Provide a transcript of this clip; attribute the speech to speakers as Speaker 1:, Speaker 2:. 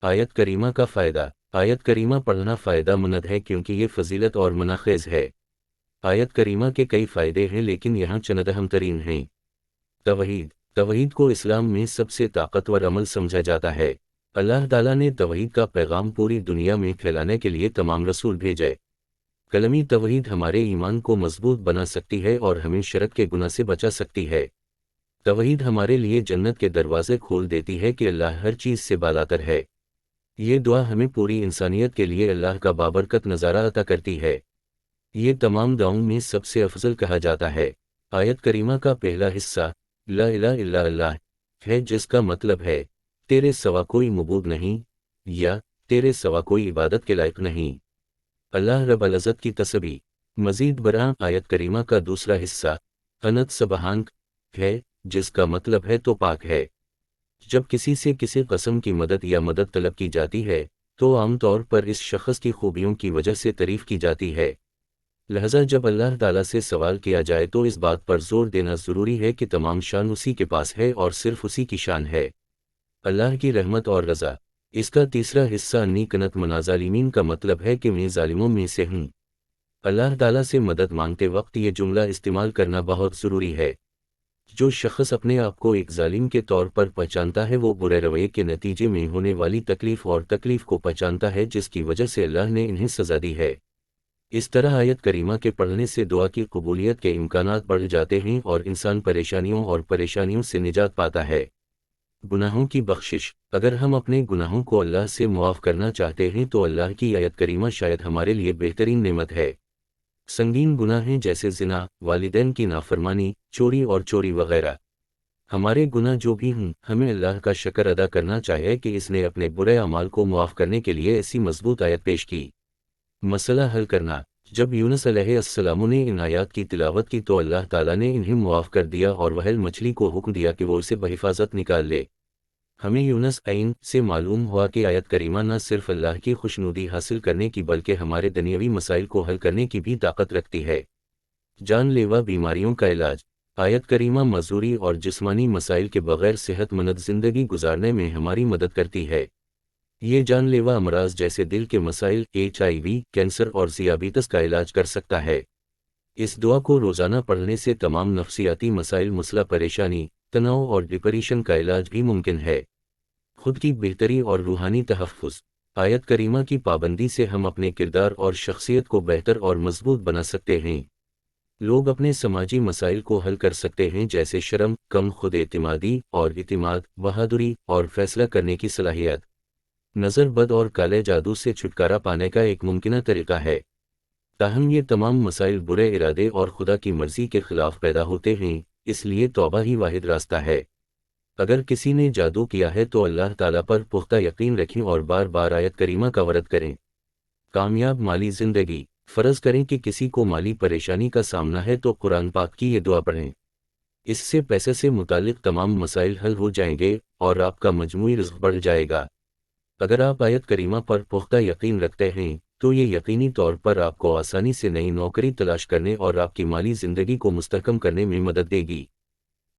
Speaker 1: آیت کریمہ کا فائدہ۔ آیت کریمہ پڑھنا فائدہ مند ہے کیونکہ یہ فضیلت اور مناخیز ہے۔ آیت کریمہ کے کئی فائدے ہیں لیکن یہاں چند اہم ترین ہیں۔ توحید۔ توحید کو اسلام میں سب سے طاقتور عمل سمجھا جاتا ہے۔ اللہ تعالیٰ نے توحید کا پیغام پوری دنیا میں پھیلانے کے لیے تمام رسول بھیجے۔ کلمی توحید ہمارے ایمان کو مضبوط بنا سکتی ہے اور ہمیں شرک کے گناہ سے بچا سکتی ہے۔ توحید ہمارے لیے جنت کے دروازے کھول دیتی ہے کہ اللہ ہر چیز سے بالاتر ہے۔ یہ دعا ہمیں پوری انسانیت کے لیے اللہ کا بابرکت نظارہ عطا کرتی ہے۔ یہ تمام دعاؤں میں سب سے افضل کہا جاتا ہے۔ آیت کریمہ کا پہلا حصہ لا الہ الا اللہ ہے، جس کا مطلب ہے تیرے سوا کوئی معبود نہیں یا تیرے سوا کوئی عبادت کے لائق نہیں۔ اللہ رب العزت کی تسبیح۔ مزید برآں آیت کریمہ کا دوسرا حصہ انت سبحانک ہے، جس کا مطلب ہے تو پاک ہے۔ جب کسی سے کسی قسم کی مدد یا مدد طلب کی جاتی ہے تو عام طور پر اس شخص کی خوبیوں کی وجہ سے تعریف کی جاتی ہے۔ لہذا جب اللہ تعالیٰ سے سوال کیا جائے تو اس بات پر زور دینا ضروری ہے کہ تمام شان اسی کے پاس ہے اور صرف اسی کی شان ہے۔ اللہ کی رحمت اور رضا۔ اس کا تیسرا حصہ انی کنت منا ظالمین کا مطلب ہے کہ میں ظالموں میں سے ہوں۔ اللہ تعالیٰ سے مدد مانگتے وقت یہ جملہ استعمال کرنا بہت ضروری ہے۔ جو شخص اپنے آپ کو ایک ظالم کے طور پر پہچانتا ہے وہ برے رویے کے نتیجے میں ہونے والی تکلیف اور تکلیف کو پہچانتا ہے جس کی وجہ سے اللہ نے انہیں سزا دی ہے۔ اس طرح آیت کریمہ کے پڑھنے سے دعا کی قبولیت کے امکانات بڑھ جاتے ہیں اور انسان پریشانیوں سے نجات پاتا ہے۔ گناہوں کی بخشش۔ اگر ہم اپنے گناہوں کو اللہ سے معاف کرنا چاہتے ہیں تو اللہ کی آیت کریمہ شاید ہمارے لیے بہترین نعمت ہے۔ سنگین گناہ ہیں جیسے زنا، والدین کی نافرمانی، چوری اور چوری وغیرہ۔ ہمارے گناہ جو بھی ہوں، ہمیں اللہ کا شکر ادا کرنا چاہیے کہ اس نے اپنے برے اعمال کو معاف کرنے کے لیے ایسی مضبوط آیت پیش کی۔ مسئلہ حل کرنا۔ جب یونس علیہ السلام نے ان آیات کی تلاوت کی تو اللہ تعالیٰ نے انہیں معاف کر دیا اور وحل مچھلی کو حکم دیا کہ وہ اسے بحفاظت نکال لے۔ ہمیں یونس عین سے معلوم ہوا کہ آیت کریمہ نہ صرف اللہ کی خوشنودی حاصل کرنے کی بلکہ ہمارے دنیاوی مسائل کو حل کرنے کی بھی طاقت رکھتی ہے۔ جان لیوا بیماریوں کا علاج۔ آیت کریمہ معذوری اور جسمانی مسائل کے بغیر صحت مند زندگی گزارنے میں ہماری مدد کرتی ہے۔ یہ جان لیوا امراض جیسے دل کے مسائل، HIV، کینسر اور ذیابیطس کا علاج کر سکتا ہے۔ اس دعا کو روزانہ پڑھنے سے تمام نفسیاتی مسائل، مسئلہ پریشانی، تناؤ اور ڈپریشن کا علاج بھی ممکن ہے۔ خود کی بہتری اور روحانی تحفظ۔ آیت کریمہ کی پابندی سے ہم اپنے کردار اور شخصیت کو بہتر اور مضبوط بنا سکتے ہیں۔ لوگ اپنے سماجی مسائل کو حل کر سکتے ہیں جیسے شرم، کم خود اعتمادی اور اعتماد، بہادری اور فیصلہ کرنے کی صلاحیت۔ نظر بد اور کالے جادو سے چھٹکارا پانے کا ایک ممکنہ طریقہ ہے، تاہم یہ تمام مسائل برے ارادے اور خدا کی مرضی کے خلاف پیدا ہوتے ہیں، اس لیے توبہ ہی واحد راستہ ہے۔ اگر کسی نے جادو کیا ہے تو اللہ تعالیٰ پر پختہ یقین رکھیں اور بار بار آیت کریمہ کا ورد کریں۔ کامیاب مالی زندگی۔ فرض کریں کہ کسی کو مالی پریشانی کا سامنا ہے تو قرآن پاک کی یہ دعا پڑھیں۔ اس سے پیسے سے متعلق تمام مسائل حل ہو جائیں گے اور آپ کا مجموعی رزق بڑھ جائے گا۔ اگر آپ آیت کریمہ پر پختہ یقین رکھتے ہیں تو یہ یقینی طور پر آپ کو آسانی سے نئی نوکری تلاش کرنے اور آپ کی مالی زندگی کو مستحکم کرنے میں مدد دے گی۔